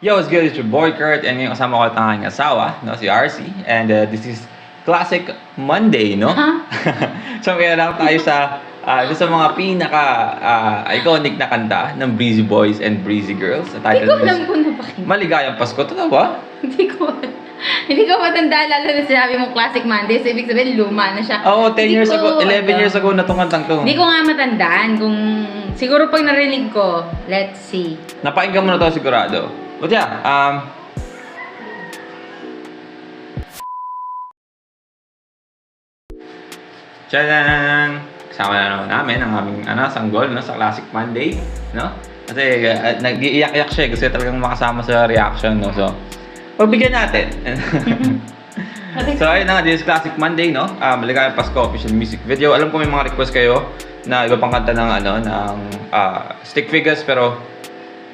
Yo, what's good? It's your boy Kurt and ngayon kasama ko at ang aking asawa, no, si RC. And this is Classic Monday, no? So kaya lang tayo sa isa sa mga pinaka-iconic na kanta ng Breezy Boys and Breezy Girls. Hindi ko alam kung napakinggan. Maligayang Pasko. Totoo ba? Hindi ko matanda, lalo na sinabi mong Classic Monday. So, ibig sabihin, luma na siya. Oo, 10 years ago, 11 years ago na itong kantang to. Hindi ko nga matandaan kung... Siguro pag narinig ko, let's see. Napakinggan mo na to sigurado. But yeah, Tchadan! Kasama na naman namin ang aming sanggol, no, sa Classic Monday, no? Kasi nag-iiyak-iyak siya, gusto talagang makasama sa reaction, no? So, pagbigyan natin. So, ayun na nga, this is Classic Monday, no? Maligayang Pasko official music video. Alam ko may mga request kayo na iba pang kanta ng stick figures, pero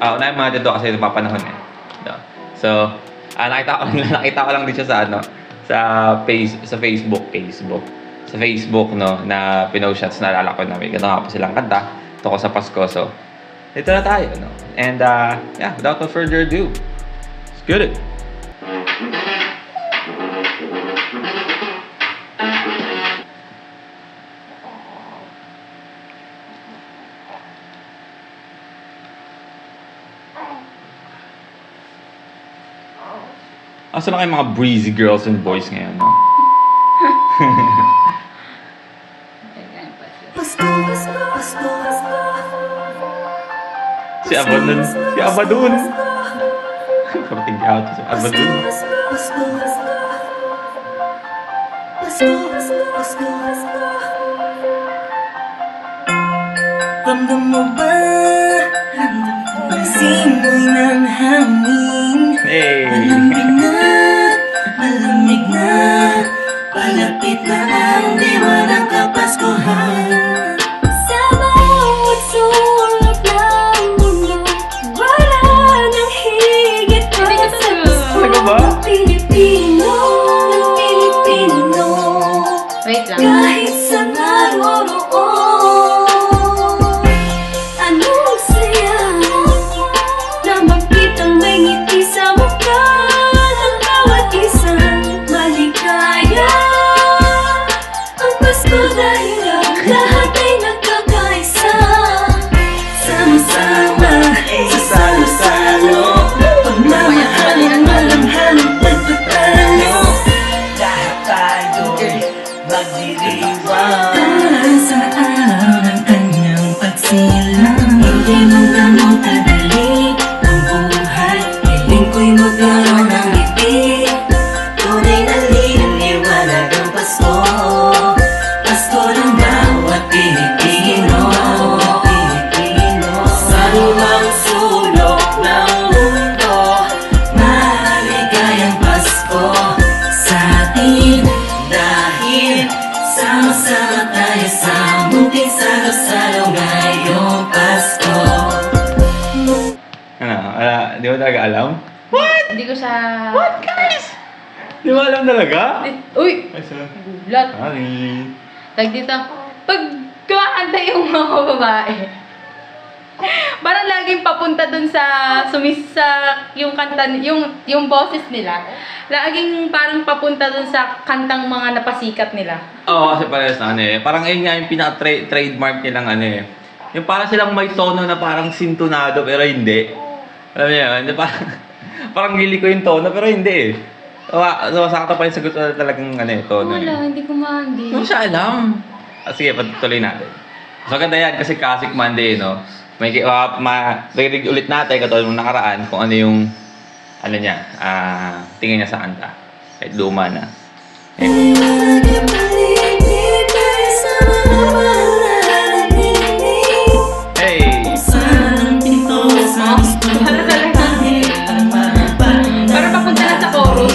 unahin mga dito kasi napapanahon eh. No? So, nakita ko lang din siya sa Facebook, no, na pinost shots na naalala ko na may gano'n nga pa silang kanta tungkol sa Pasko. So, dito na tayo, no? And, yeah, without no further ado, let's get it! Asa na kayo mga breezy girls and boys ngayon, no? Si Abadun. Parating ka ako si Abadun. Ramdam mo ba? Ang simoy ng hangin. Hey! Malamig na, palapit na ang diwa ng Kapaskuhan. Sa bawat sulok ng mundo, wala nang higit pa sa gusto ng Pilipino. Wait lang. Kahit sa naroroon, anong saya na makitang may ngiti sa mukha ng bawat isang maligaya. Ang Pasko dahil ang lahat ay nagkakaisa, sama-sama sa salo-salo, pagmamahalan, malamhalang pagtatalo. Lahat tayo'y magdiriwang sa araw ng kanyang pagsilang. Hindi mo gamot kadali ang buhay, piling ko'y magkaroon ng ngiti. Tunay na liwanag ang Pasko, Pasko ng bawat Pilipino. Sa lumang sulok ng mundo, maligayang Pasko sa atin. Dahil sama-sama tayo sa munting salo-salo ngayong Pasko. Di mo talaga alam? Hindi ko siya... What, guys? Di mo alam talaga? Uy! Ay, sir. Gulat. Sorry. Tag dito, pag kumakanta yung mga babae, parang laging papunta dun sa yung kanta, yung boses nila. Laging parang papunta dun sa kantang mga napasikat nila. Oo, kasi parehas na Parang ayun nga yung pinaka-trademark nilang Yung parang silang may tono na parang sintonado pero hindi. Alam niyo yun? Hindi, parang gili ko yung tono pero hindi eh. So, sakto pa yung sagot na talagang tono. Wala, hindi ko Hindi mo siya alam. Sige, patuloy natin. So, ganda yan kasi Classic Monday, no? May rinig ulit natin katulad ng nakaraan kung ano yung tingin niya sa kanta. Kahit luma na. Hey! Parang papunta na sa chorus.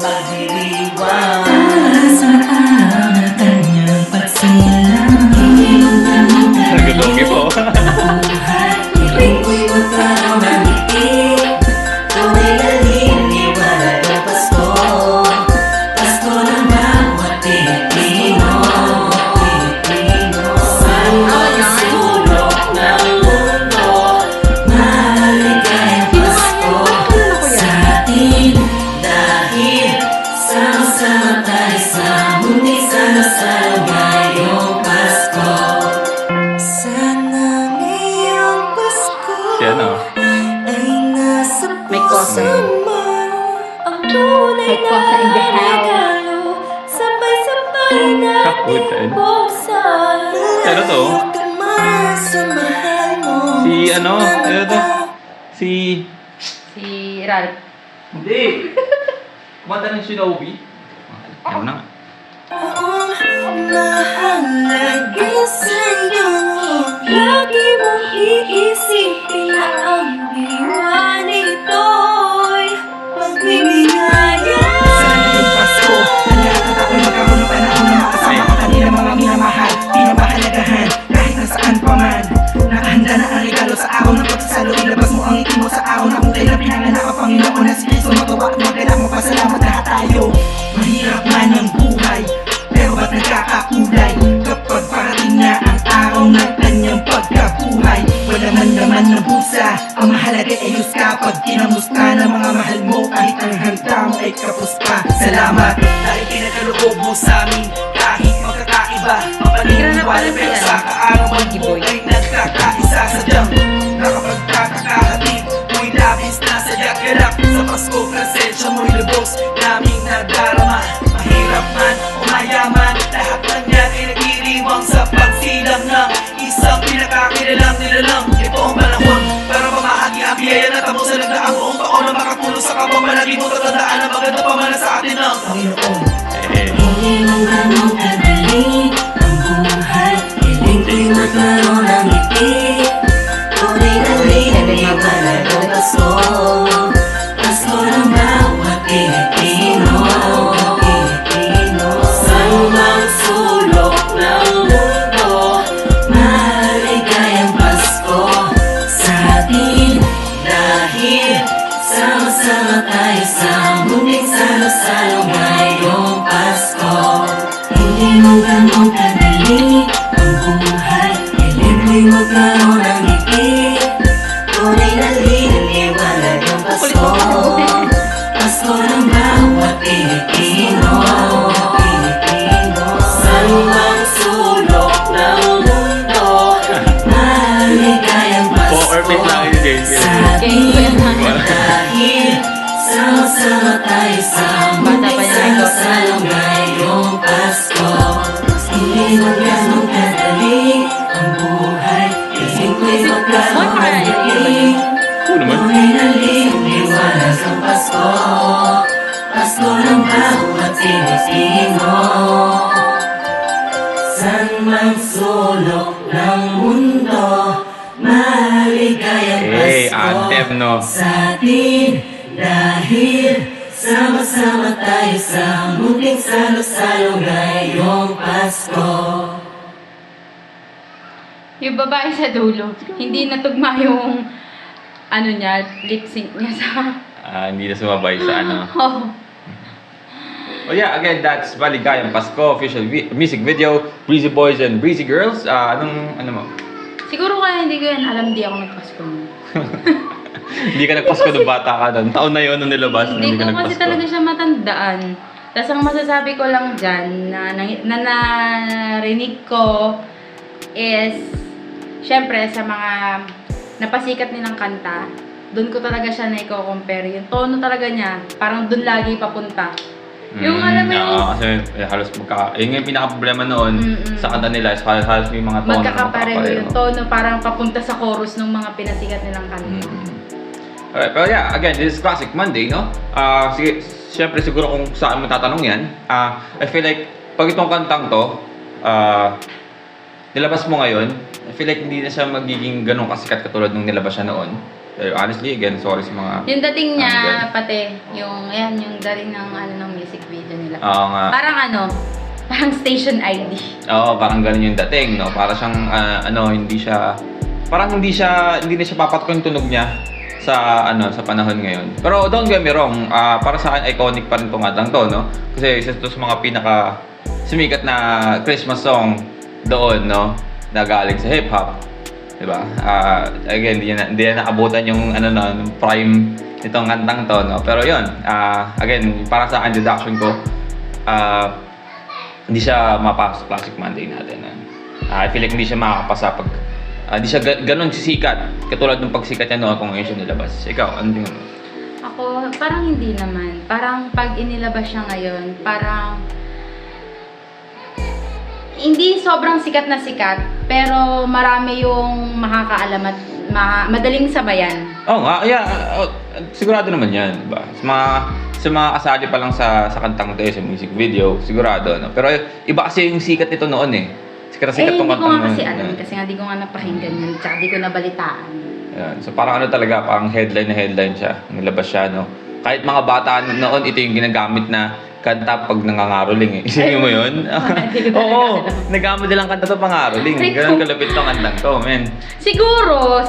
magdiriwang. Para sa araw na kanyang pagsilang, hindi mo naman Nagdudungi po. buhay. Ilingko'y magkaroon ng ngiti, tunay na liniwanag ng Pasko. Pasko ng bawat Pilipino. Sa sulok ng mundo, maligayang Pasko sa atin. Dahil sama-sama tayo sa muling salo-salo ngayong Pasko. Sana ngayong Pasko Si ano? ay nasa May kosa. puso mo. Ang tunay May na kosa in the house. regalo, sabay-sabay natin Kaputin. buksan. Ano to? Malayo ka man sa mahal mo. Si ano? Ano to? Si... Si Ralph. Hindi! Kumanta ng Shinobi. Ayaw na nga. Mahalaga sa'yo, lagi mong iisipin na ang diwa nito'y pagbibigaya. Sa ngayong Pasko, nalakad ako'y magkaroon ng panahon na makasama ko kanila mga minamahal, pinapahalagahan, kahit nasaan pa man. Nakahanda na ang regalo sa araw ng pagsasalo, ilabas mo ang ngiti mo sa araw na kung kailan pinanganak ang Panginoon na si Kristo. Matuwa at magkailangan mo pasalamat lahat tayo. Mahirap man ang buhay, pero ba't nagkakakulay kapag parating na ang araw ng kanyang pagkabuhay? Wala man naman ng busa, ang mahalaga ay Diyos ka. Pag kinamusta ng mga mahal mo, kahit ang handa mo ay kapos pa. Salamat dahil pinagkaloob mo sa amin, kahit magkakaiba, mapaniniwala pero sa kaarawan mo ay nagkakaisa. Sadyang nakapagkakahatid, mo'y labis na sadya ganap. Sa Pasko, presensya mo'y lubos naming nadarama. Mahirap man o mayaman, lahat ng yan ay nagdiriwang sa pagsilang ng isang pinakakilalang nilalang. Ito ang panahon para pamahagi ang biyaya na tamo sa nagdaang buong taon na makatulong sa kapwa. Palagi mo tatandaan ang maganda pamana sa atin ng Panginoon. Eh, Hindi mo ganong kadali ang buhay, ilingko'y magkaroon ng ngiti, tunay na liniwanag ng Pasko. Pasko ng bawat Pilipino. Sa lumang sulok ng mundo, maligayang Pasko sa atin. Dahil sama-sama tayo sa muling salo-salo ngayong Pasko. Hindi mo ganong kadali ang buhay, ilingko'y magkaroon ng ngiti, tunay na liniwanag ng Pasko. Pasko ng bawat Pilipino. Sa lumang sulok ng mundo, maligayang Pasko Orbit lang yung James. sa atin. Dahil sama-sama tayo sa muling salo-salo ngayong Pasko. Hindi mo ganong kadali ang buhay, ilingko'y magkaroon ng ngiti, Oo naman. tunay na liniwanag ng Pasko. Pasko ng bawat Pilipino. San mang sulok ng mundo, maligayang Eh, Pasko anthem, no? sa atin. Dahil sama-sama tayo sa muling salo-salo ngayong Pasko. Yung babae sa dulo, hindi natugma yung ano niya, lip sync niya sa... Hindi na sumabay sa ano. Oh. Oh yeah, again, that's Maligayang Pasko official music video. Breezy Boys and Breezy Girls. Ano mo? Siguro kaya hindi ko yan alam, di ako nagpasko nun. Hindi ka nagpasko nung bata ka nun. Taon na yun nung nilabas. Hindi ka ko kasi talaga siya matandaan. Tapos ang masasabi ko lang dyan, na narinig ko is, syempre sa mga napasikat nilang kanta, doon ko talaga siya na-compare. Yung tono talaga niya, parang doon lagi papunta. Yung alam mo yung... kasi halos yun yung pinaka-problema noon sa kanta nila is halos may mga tono. Magkakapareho yung tono, parang papunta sa chorus ng mga pinasikat nilang kanta. Alright, pero yeah, again, this is Classic Monday, no? Sige, syempre siguro kung saan mo tatanong yan, I feel like, pag itong kantang to, nilabas mo ngayon, I feel like hindi na siya magiging ganong kasikat katulad nung nilabas siya noon. Honestly, again, sorry sa mga... Yung dating niya, Ganun. pati, yung dating ng, ng music video nila. Oo nga. Parang parang station ID. Oo, parang ganun yung dating, no? Para siyang, hindi na siya papatok yung tunog niya sa panahon ngayon. Pero don't get me wrong, para sa akin, iconic pa rin itong kantang to, no? Kasi isa ito sa mga pinaka sumikat na Christmas song doon, no? Na galing sa hip-hop. Diba? Again, hindi na naabutan yung prime nitong kantang to, no? Pero yun, again, para sa akin, deduction ko, hindi siya mapasok sa Classic Monday natin. I feel like hindi siya makakapasa pag hindi siya ganun sisikat katulad ng pagsikat niya noon kung ngayon siya nilabas. Ikaw, ano tingin mo? Ako, parang hindi naman. Parang pag inilabas siya ngayon, parang hindi sobrang sikat na sikat, pero marami yung makakaalam at madaling sabayan. Sigurado naman yan, diba? Sa mga kasali pa lang sa kantang ito, sa music video, sigurado, no? Pero iba kasi yung sikat nito noon eh. Sikat Hindi tong ko kantang nga kasi noon. alam, kasi nga di ko nga napakinggan yun, tsaka di ko nabalitaan. Ayan. So parang talaga, parang headline na headline siya, nilabas siya, no? Kahit mga bata noon, ito yung ginagamit na kanta pag nangangaroling eh. Isipin mo yun? Oo, nagamit nilang kanta to pangaroling. Ganun kalapit tong kantang to, men. Siguro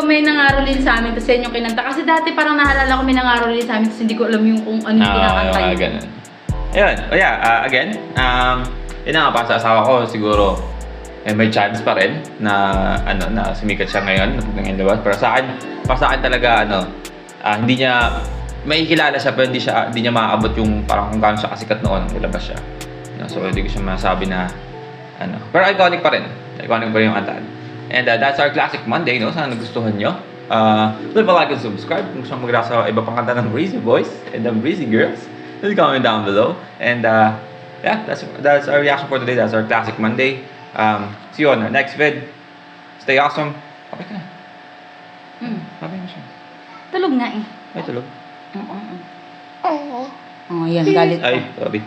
may nangarolin sa amin tapos yan yung kinanta. Kasi dati parang nahalala ko may nangarolin sa amin tapos hindi ko alam yung kung ano yung kinakanta yun. Ganun. Ayun, again, yun na nga pa sa asawa ko, siguro, may chance pa rin na, na sumikat siya ngayon, na pag labas. Pero sa akin talaga, hindi niya, may kilala siya pero hindi niya maaabot yung parang kung gaano siya kasikat noon nung nilabas siya. No, so hindi ko siya masabi na pero iconic pa rin. Iconic pa rin yung kanta. And that's our Classic Monday, no? Sana nagustuhan nyo. Don't forget like and subscribe kung gusto mag sa iba pang kanta ng Breezy Boys and the Breezy Girls. Just comment down below. And that's our reaction for today. That's our Classic Monday. See you on our next vid. Stay awesome. Okay ka na. Okay na siya. Tulog na eh. Ay, tulog. Oo, yan, galit Ay, pa. sorry.